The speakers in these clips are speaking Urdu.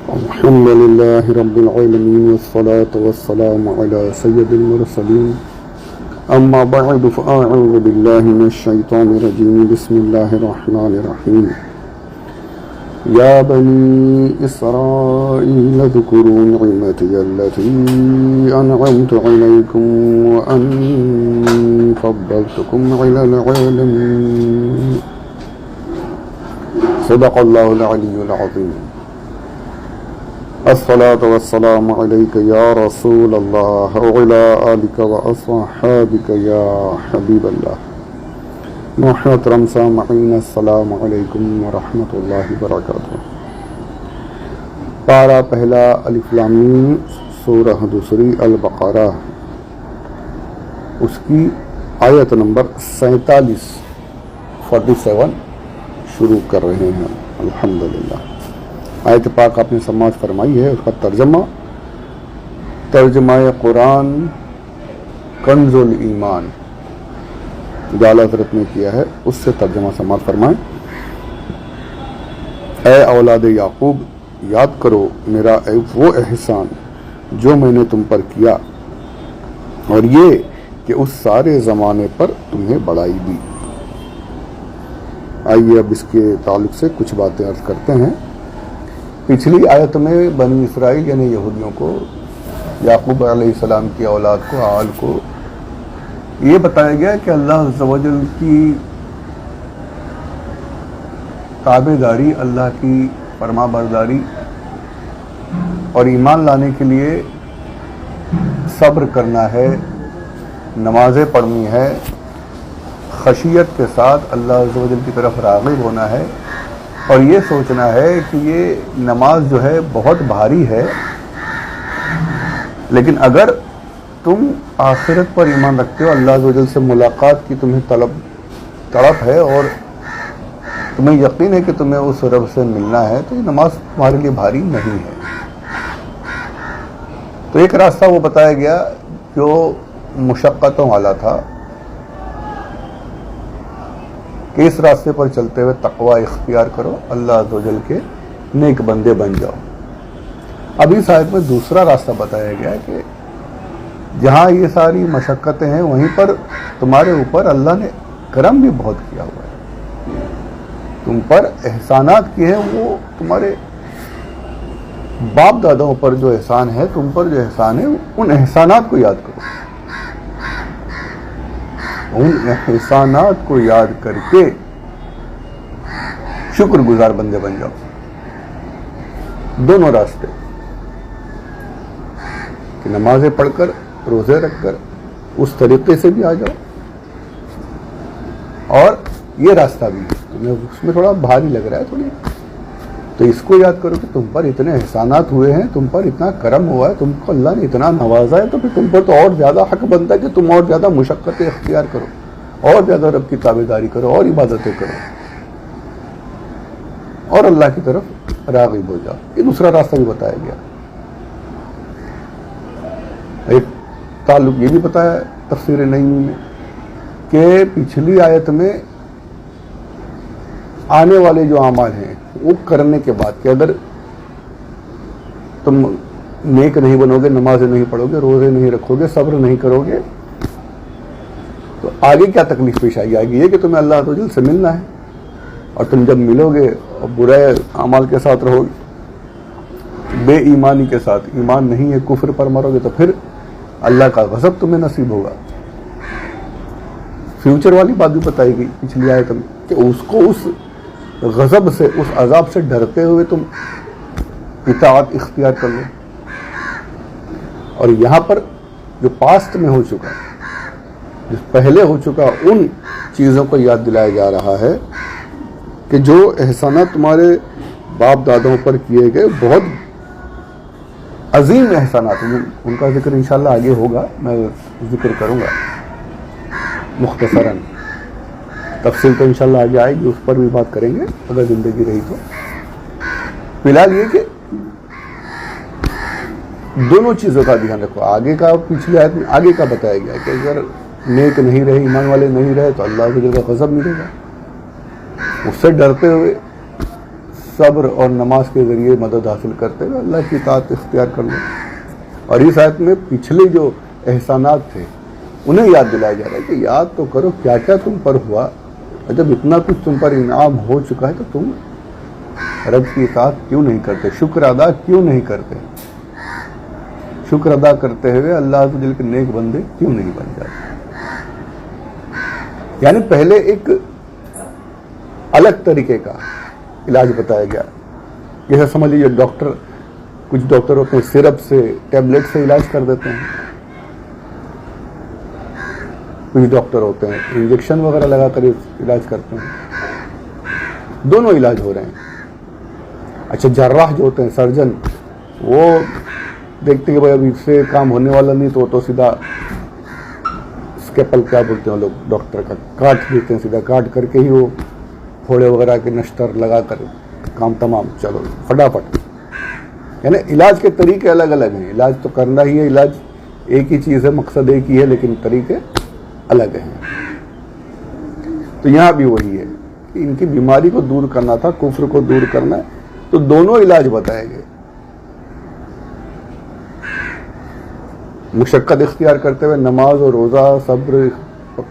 الحمد لله رب العالمين والصلاة والسلام على سيد المرسلين أما بعد فأعوذ بالله من الشيطان الرجيم بسم الله الرحمن الرحيم يا بني إسرائيل اذكروا نعمتي التي أنعمت عليكم وأني فضلتكم على العالمين صدق الله العلي العظيم الصلاة والسلام عليك يا رسول الله وعلى آلك وأصحابك يا حبيب الله محترم سامعین السلام علیکم ورحمۃ اللہ وبرکاتہ۔ پارہ پہلا الف لام میم، سورہ دوسری البقرہ، اس کی آیت نمبر 47 شروع کر رہے ہیں الحمدللہ۔ آیت پاک آپ نے سماعت فرمائی ہے، اس کا ترجمہ قرآن کنز الایمان جو اعلیٰ حضرت نے کیا ہے، اس سے ترجمہ سماعت فرمائیں۔ اے اولاد یعقوب، یاد کرو میرا وہ احسان جو میں نے تم پر کیا، اور یہ کہ اس سارے زمانے پر تمہیں بڑائی دی۔ آئیے اب اس کے تعلق سے کچھ باتیں عرض کرتے ہیں۔ پچھلی آیت میں بنی اسرائیل یعنی یہودیوں کو، یعقوب علیہ السلام کی اولاد کو، آل کو یہ بتایا گیا کہ اللہ عز و جل کی تابع داری، اللہ کی فرما برداری اور ایمان لانے کے لیے صبر کرنا ہے، نمازیں پڑھنی ہے، خشیت کے ساتھ اللہ عز و جل کی طرف راغب ہونا ہے، اور یہ سوچنا ہے کہ یہ نماز جو ہے بہت بھاری ہے، لیکن اگر تم آخرت پر ایمان رکھتے ہو، اللہ عز و جل سے ملاقات کی تمہیں تڑپ ہے اور تمہیں یقین ہے کہ تمہیں اس رب سے ملنا ہے، تو یہ نماز تمہارے لیے بھاری نہیں ہے۔ تو ایک راستہ وہ بتایا گیا جو مشقتوں والا تھا کہ اس راستے پر چلتے ہوئے تقوی اختیار کرو، اللہ عز و جل کے نیک بندے بن جاؤ۔ اب اس آیت میں دوسرا راستہ بتایا گیا کہ جہاں یہ ساری مشقتیں ہیں وہیں پر تمہارے اوپر اللہ نے کرم بھی بہت کیا ہوا ہے، تم پر احسانات کیے ہیں، وہ تمہارے باپ داداؤں پر جو احسان ہے، تم پر جو احسان ہے، ان احسانات کو یاد کرو، ان احسانات کو یاد کر کے شکر گزار بندے بن جاؤ۔ دونوں راستے کہ نمازیں پڑھ کر، روزے رکھ کر اس طریقے سے بھی آ جاؤ، اور یہ راستہ بھی تمہیں اس میں تھوڑا بھاری لگ رہا ہے تھوڑی، تو اس کو یاد کرو کہ تم پر اتنے احسانات ہوئے ہیں، تم پر اتنا کرم ہوا ہے، تم کو اللہ نے اتنا نوازا ہے، تو پھر تم پر تو اور زیادہ حق بنتا ہے کہ تم اور زیادہ مشقتیں اختیار کرو، اور زیادہ رب کی تابعداری کرو، اور عبادتیں کرو، اور اللہ کی طرف راغب ہو جاؤ۔ یہ دوسرا راستہ بھی بتایا گیا۔ ایک تعلق یہ بھی بتایا تفسیر نعیمی میں کہ پچھلی آیت میں آنے والے جو اعمال ہیں وہ کرنے کے بعد کہ اگر تم نیک نہیں بنو گے، نمازیں نہیں پڑھو گے، روزے نہیں رکھو گے، صبر نہیں کرو گے، تو آگے کیا تکلیف پیش آئے گی؟ یہ کہ تمہیں اللہ عز و جل سے ملنا ہے، اور تم جب ملو گے اور برے اعمال کے ساتھ رہو گے، بے ایمانی کے ساتھ، ایمان نہیں ہے، کفر پر مرو گے، تو پھر اللہ کا غضب تمہیں نصیب ہوگا۔ فیوچر والی بات بھی بتائی گئی پچھلی آیت میں کہ اس کو اس غضب سے، اس عذاب سے ڈرتے ہوئے تم اطاعت اختیار کر لو، اور یہاں پر جو پاسٹ میں ہو چکا، جو پہلے ہو چکا، ان چیزوں کو یاد دلایا جا رہا ہے کہ جو احسانات تمہارے باپ داداؤں پر کیے گئے بہت عظیم احسانات ہیں، ان کا ذکر انشاءاللہ آگے ہوگا، میں ذکر کروں گا مختصراً، تفصیل تو انشاءاللہ آگے آئے گی، اس پر بھی بات کریں گے اگر زندگی رہی تو۔ فی الحال یہ کہ دونوں چیزوں کا دھیان رکھو، آگے کا پچھلی آیت میں آگے کا بتایا گیا کہ اگر نیک نہیں رہے، ایمان والے نہیں رہے، تو اللہ کے کا غضب ملے گا، اس سے ڈرتے ہوئے صبر اور نماز کے ذریعے مدد حاصل کرتے ہوئے اللہ کی اطاعت اختیار کر لو. اور اس آیت میں پچھلے جو احسانات تھے انہیں یاد دلایا جا رہا ہے کہ یاد تو کرو کیا کیا تم پر ہوا. جب اتنا کچھ تم پر انعام ہو چکا ہے تو تم رب کی اطاعت کیوں نہیں کرتے, شکر ادا کیوں نہیں کرتے, شکر ادا کرتے ہوئے اللہ عز و جل کے نیک بندے کیوں نہیں بن جاتے. یعنی پہلے ایک الگ طریقے کا علاج بتایا گیا. جیسے سمجھ لیجیے ڈاکٹر, کچھ ڈاکٹر ہوتے ہیں سرپ سے ٹیبلٹ سے علاج کر دیتے ہیں, کچھ ڈاکٹر ہوتے ہیں انجیکشن وغیرہ لگا کر علاج کرتے ہیں. دونوں علاج ہو رہے ہیں. اچھا جراح جو ہوتے ہیں سرجن, وہ دیکھتے ہیں کہ بھائی اب اس سے کام ہونے والا نہیں تو سیدھا اسکیپل کیا بولتے ہیں لوگ ڈاکٹر کا, کاٹ دیتے ہیں, سیدھا کاٹ کر کے ہی وہ پھوڑے وغیرہ کے نشتر لگا کر کام تمام, چلو فٹافٹ. یعنی علاج کے طریقے الگ الگ ہیں. علاج تو کرنا ہی ہے, علاج ایک ہی چیز ہے, مقصد ایک ہی ہے, لیکن طریقے الگ ہیں. تو یہاں بھی وہی ہے کہ ان کی بیماری کو دور کرنا تھا, کفر کو دور کرنا ہے, تو دونوں علاج بتائے گئے. مشقت اختیار کرتے ہوئے نماز اور روزہ صبر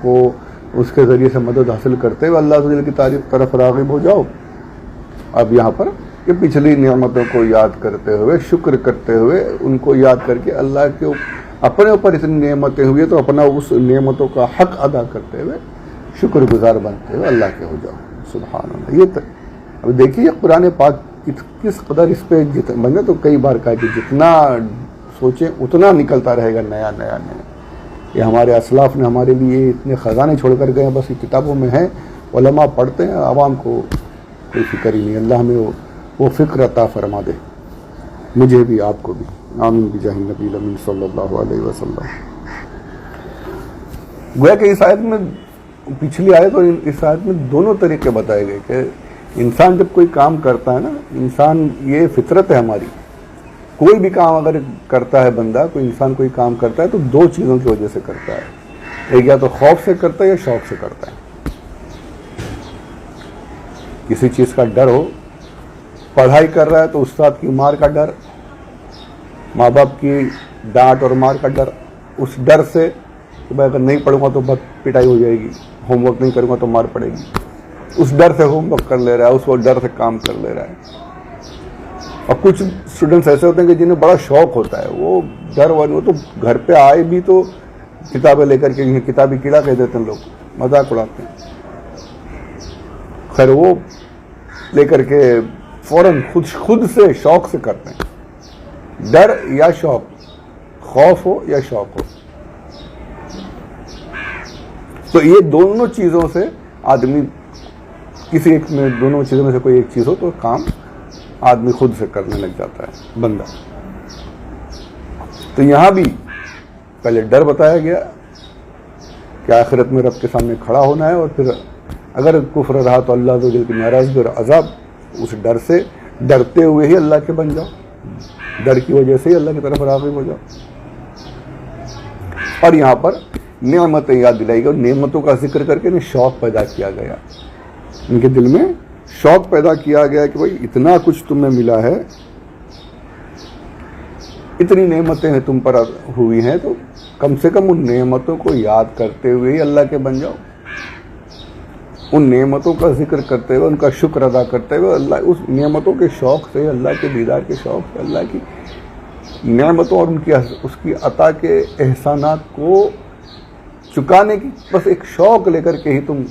کو اس کے ذریعے سے مدد حاصل کرتے ہوئے اللہ تعالی کی تعریف طرف راغب ہو جاؤ. اب یہاں پر کہ پچھلی نعمتوں کو یاد کرتے ہوئے, شکر کرتے ہوئے, ان کو یاد کر کے اللہ کے اپنے اوپر اتنی نعمتیں ہوئی تو اپنا اس نعمتوں کا حق ادا کرتے ہوئے شکر گزار بنتے ہوئے اللہ کے ہو جاؤ. سبحان اللہ. یہ اب دیکھیے قرآن پاک کس قدر اس پہ میں نے تو کئی بار کہا کہ جتنا سوچیں اتنا نکلتا رہے گا نیا نیا نیا. یہ ہمارے اسلاف نے ہمارے لیے اتنے خزانے چھوڑ کر گئے ہیں, بس یہ کتابوں میں ہیں, علماء پڑھتے ہیں, عوام کو کوئی فکر ہی نہیں. اللہ ہمیں وہ فکر عطا فرما دے, مجھے بھی آپ کو بھی. آمین بجاہ النبی الامین صلی اللہ علیہ وسلم. گویا کہ اس آیت میں, پچھلی آیت اور اس آیت میں دونوں طریقے بتائے گئے کہ انسان جب کوئی کام کرتا ہے نا, انسان یہ فطرت ہے ہماری, کوئی بھی کام اگر کرتا ہے بندہ, کوئی انسان کوئی کام کرتا ہے تو دو چیزوں کی وجہ سے کرتا ہے. ایک یا تو خوف سے کرتا ہے یا شوق سے کرتا ہے. کسی چیز کا ڈر ہو, پڑھائی کر رہا ہے تو استاد کی مار کا ڈر, ماں باپ کی ڈانٹ اور مار کا ڈر, اس ڈر سے کہ بھائی اگر نہیں پڑھوں گا تو بہت پٹائی ہو جائے گی, ہوم ورک نہیں کروں گا تو مار پڑے گی, اس ڈر سے ہوم ورک کر لے رہا ہے, اس کو ڈر سے کام کر لے رہا ہے. اور کچھ اسٹوڈنٹس ایسے ہوتے ہیں کہ جنہیں بڑا شوق ہوتا ہے, وہ ڈر وہ تو گھر پہ آئے بھی تو کتابیں لے کر کے, کتابی کیڑا کہہ دیتے ہیں لوگ, مذاق اڑاتے ہیں. خیر وہ لے کر کے فوراً خود سے شوق سے کرتے ہیں. ڈر یا شوق, خوف ہو یا شوق ہو, تو یہ دونوں چیزوں سے آدمی, کسی ایک میں دونوں چیزوں میں سے کوئی ایک چیز ہو تو کام آدمی خود سے کرنے لگ جاتا ہے بندہ. تو یہاں بھی پہلے ڈر بتایا گیا کہ آخرت میں رب کے سامنے کھڑا ہونا ہے, اور پھر اگر کفر رہا تو اللہ تعالی کی ناراضگی اور عذاب. اس ڈر سے ڈرتے ہوئے ہی اللہ کے بن جاؤ, ڈر کی وجہ سے ہی اللہ کی طرف راغب ہو جاؤ. اور یہاں پر نعمتیں یاد دلائی گئی, اور نعمتوں کا ذکر کر کے شوق پیدا کیا گیا, ان کے دل میں شوق پیدا کیا گیا کہ بھائی اتنا کچھ تمہیں ملا ہے, اتنی نعمتیں ہیں تم پر ہوئی ہیں, تو کم سے کم ان نعمتوں کو یاد کرتے ہوئے ہی اللہ کے بن جاؤ. ان نعمتوں کا ذکر کرتے ہوئے, ان کا شکر ادا کرتے ہوئے, اللہ اس نعمتوں کے شوق سے, اللہ کے دیدار کے شوق سے, اللہ کی نعمتوں اور اس کی عطا کے احسانات کو چکانے کی بس ایک شوق لے کر کے ہی تم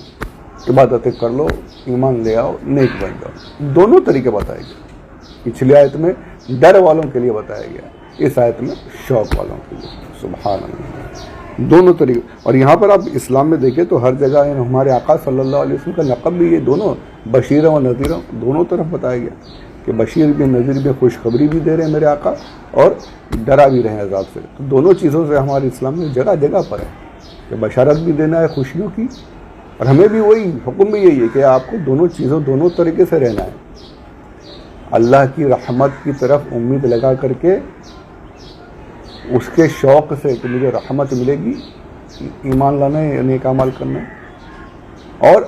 عبادتیں کر لو, ایمان لے آؤ, نیک بن جاؤ. دونوں طریقے بتائے گئے. پچھلی آیت میں ڈر والوں کے لیے بتایا گیا, اس آیت میں شوق والوں کے لیے. سبحان اللہ. دونوں طریقے. اور یہاں پر آپ اسلام میں دیکھیں تو ہر جگہ ہمارے آقا صلی اللہ علیہ وسلم کا لقب بھی یہ دونوں بشیر و نذیر دونوں طرف بتایا گیا کہ بشیر بھی نذیر بھی, خوشخبری بھی دے رہے ہیں میرے آقا, اور ڈرا بھی رہے ہیں عذاب سے. تو دونوں چیزوں سے ہمارے اسلام میں جگہ جگہ پر ہے کہ بشارت بھی دینا ہے خوشیوں کی, اور ہمیں بھی وہی حکم بھی یہی ہے کہ آپ کو دونوں چیزوں دونوں طریقے سے رہنا ہے. اللہ کی رحمت کی طرف امید لگا کر کے, اس کے شوق سے کہ مجھے رحمت ملے گی, ایمان لانا ہے, نیک اعمال کرنا ہے, اور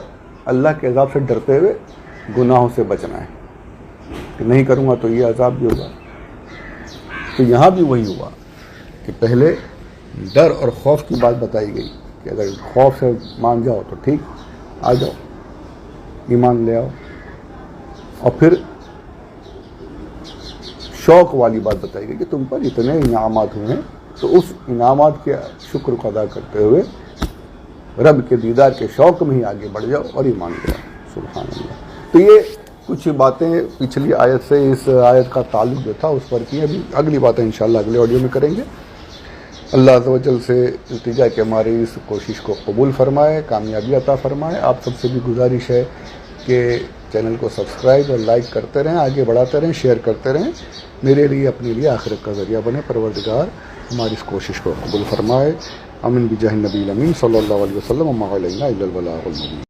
اللہ کے عذاب سے ڈرتے ہوئے گناہوں سے بچنا ہے. کہ نہیں کروں گا تو یہ عذاب بھی ہوگا. تو یہاں بھی وہی ہوا کہ پہلے ڈر اور خوف کی بات بتائی گئی کہ اگر خوف سے مان جاؤ تو ٹھیک، آ جاؤ ایمان لے آؤ، اور پھر شوق والی بات بتائی گئی کہ تم پر اتنے انعامات ہوئے ہیں تو اس انعامات کے شکر کو ادا کرتے ہوئے رب کے دیدار کے شوق میں ہی آگے بڑھ جاؤ اور ایمان لے آؤ. سبحان اللہ. تو یہ کچھ باتیں پچھلی آیت سے اس آیت کا تعلق جو تھا اس پر کی. ابھی اگلی باتیں انشاءاللہ اگلے آڈیو میں کریں گے. اللہ عز و جل سے التجا کہ ہماری اس کوشش کو قبول فرمائے، کامیابی عطا فرمائے. آپ سب سے بھی گزارش ہے کہ چینل کو سبسکرائب اور لائک کرتے رہیں، آگے بڑھاتے رہیں، شیئر کرتے رہیں. میرے لیے اپنے لیے آخرت کا ذریعہ بنے. پروردگار ہماری اس کوشش کو قبول فرمائے. امین بجاہ النبی الامین صلی اللہ علیہ وسلم وما علینا الا البلاغ المبین.